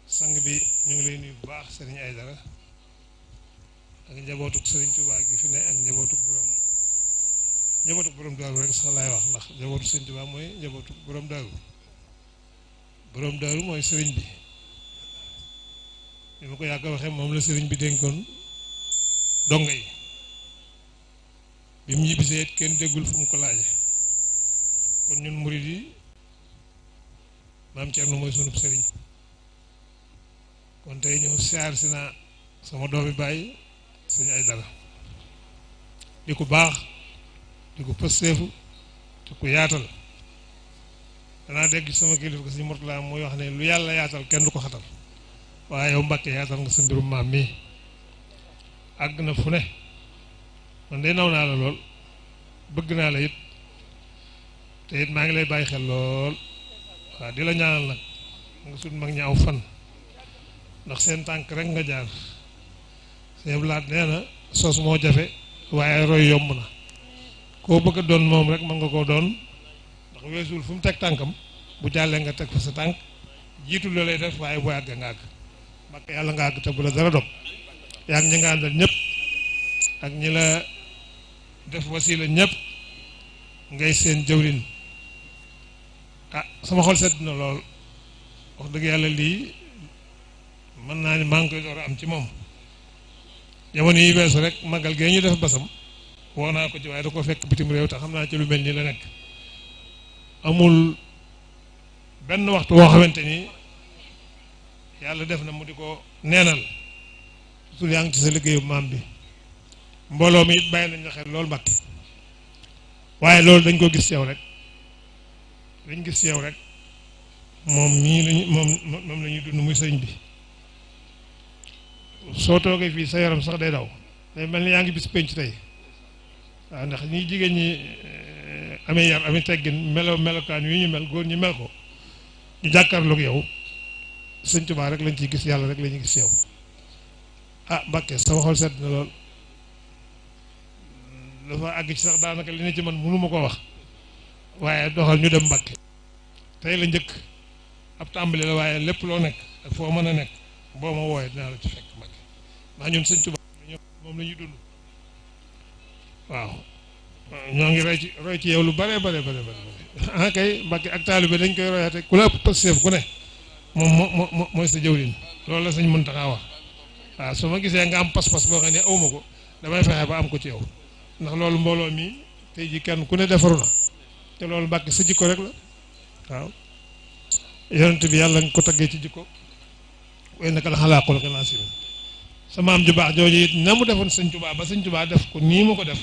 sang bi ñu ngi lay nuyu bu baax Serigne Aïdara ak njabootuk Serigne Touba gi fi ne ak njabootuk borom daaru rek sax laay wax ndax njabootu Serigne Touba mooy njabootuk borom daaru mooy Serigne bi ni ma ko yàgg waxee moom la Serigne bi dénkoon donga yi bi mu ñibbisee kenn déggul fu mu ko laaje kon ñun murid yi maam Thierno mooy sunub Serigne kon tey ñëw siyaar si naa sama doomi bàyyi Sëñ Aïdara di ko baax di ko pësteefu di ko yaatal danaa dégg sama kilifa ko Sëñ Murtala mooy wax ne lu yàlla yaatal kenn du ko xatal waaye yow Mbàkke yaatal nga sa mbirum maam mii àgg na fu ne man de naw naa la lool bëgg naa la it te it maa ngi lay bàyyi xel lool waaw di la ñaanal nag nga sut mag ñaaw fan ndax seen tànk rek nga jaar seen blaat nee na sos moo jafe waaye roy yomb na koo bëgg a doon moom rek mën nga koo doon ndax weesul fu mu teg tànkam bu jàllee nga teg fa sa tànk jiitu la lay def waaye bu àgg nga àgg Mbàkke yàlla nga àgg te bu la dara dog yaa ngi ñi nga àndal ñëpp ak ñi la def wasila ñëpp ngay seen jëwrin sama xol sedd na lool wax dëgg yàlla lii mën naa ni maa ngi koy door a am ci moom jamono yi weesu rek magal gee ñu def basam woo naa ko ci waaye da ko fekk bitim réew te xam naa ci lu mel nii la nekk amul benn waxtu woo xamante ni yàlla def na mu di ko neenal toujours yaa ngi ci sa liggéeyu maam bi mbooloo mi it bàyyi nañ la xel loolu Mbàkke waaye loolu dañ ko gis ci yow rek dañ gis ci yow rek moom mii lañu moom la ñuy dund muy sëñ bi soo toogee fii sa yaram sax day daw day mel ni yaa ngi bis penc tey waaw ndax ñi jigéen ñi amee yar amee teggin melokaan yu ñu mel góor ñi mel ko ñu jàkkaarloog yow sëñ Tuubaa rek lañ ciy gis yàlla rek la ñuy gis yow Mbàkke sama xol sedd na lool dafa àgg ci sax daanaka li ne ci man mënu ma ko wax waaye doxal ñu dem Mbàkke tey la njëkk ab tàmbali la waaye lépp loo nekk ak foo mën a nekk boo ma wooyee dinaa la ci fekk Mbàkke ndax ñun sëñ Tuubaa moom la ñuy dund waaw ñoo ngi roy ci yow lu bare kay Mbàkke ak taalibe dañ koy royaate ku la ëpp pësteef ku ne moom mooy sa jëwriñ loolu la sëñ Muntaxa wax waaw su ma gisee nga am pas-pas boo xam ne awma ko damay fexe ba am ko ci yow ndax loolu mbooloo mi tey ji kenn ku ne defaru na te loolu Mbàkke sa jikko rek la waaw yonent bi yàlla nga ko taggee ci jikko way naka la xalaa xuluqin aziim sa maam ju baax jooju it na mu defoon sëñ Tuubaa ba sëñ Tuubaa def ko nii mu ko def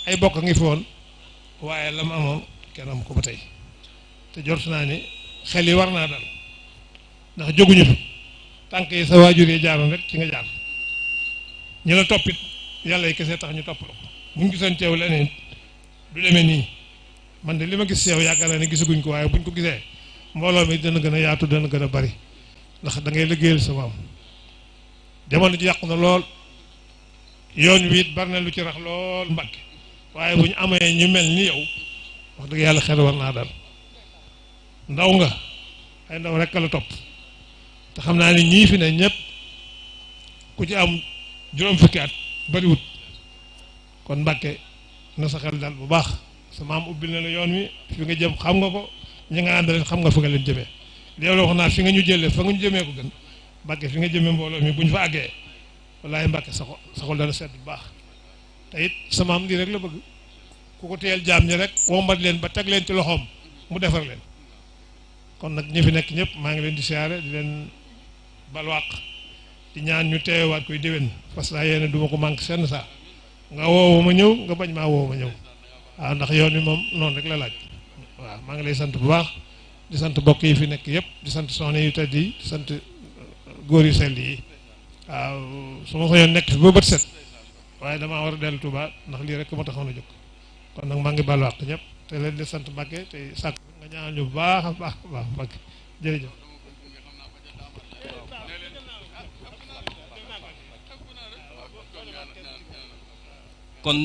ay bokk ngi fi woon waaye la mu amoon kenn am ko ba tey te jort naa ni xel yi war naa dal ndax jóguñu fi tànk yi sa waajur yi jaaroon rek ci nga jaar ñi la toppit yàlla yi kese tax ñu topp la ko buñ gisoon ceew leneen du demee nii man de li ma gis ceew yaakaar naa ne gisaguñ ko waaye buñ ko gisee mbooloo mi dana gën a yaatu dana gën a bari ndax da ngay liggéeyal sa maam jamono ji yàqu na lool yoon wi it bari na lu ci rax lool Mbàkke waaye bu ñu amee ñu mel ni yow wax dëgg yàlla xel war naa dal ndaw nga ay ndaw rek la topp te xam naa ni ñii fi ne ñëpp ku ci am juróom fukki at bariwut kon Mbàkke na sa xel dal bu baax sa maam ubbil na la yoon wi fi nga jëm xam nga ko ñi nga àndal xam nga fi nga leen jëmee léegi la wax naa fi nga ñu jëlee fa nga ñu jëmee ko gën Mbàkke fi nga jëmee mbooloo mi bu ñu fa àggee wallaahi Mbàkke sa xol dana sedd bu baax te it sa maam lii rek la bëgg ku ko téyel jaam ñi rek wombat leen ba teg leen ci loxoom mu defar leen kon nag ñi fi nekk ñëpp maa ngi leen di siyaare di leen balwaq di ñaan ñu teewaat koy déwén parce que yéene du ma ko manqué senn saa nga woowu ma ñëw nga bañ maa woowu ma ñëw waaw ndax yoon wi moom noonu rek la laaj waaw maa ngi lay sant bu baax di sant bokk yi fi nekk yëpp di sant soxna yu tedd yi di sant góor yu sell yi waaw su ma sañoon nekk fi ba bët set waaye damaa war a dellu Tuuba ndax lii rek ma taxoon a jóg kon nag maa ngi balwaq ñëpp te leen di sant Mbàkke te sàkk nga ñaanal ñu bu baax a baax Mbàkke jërëjëf kon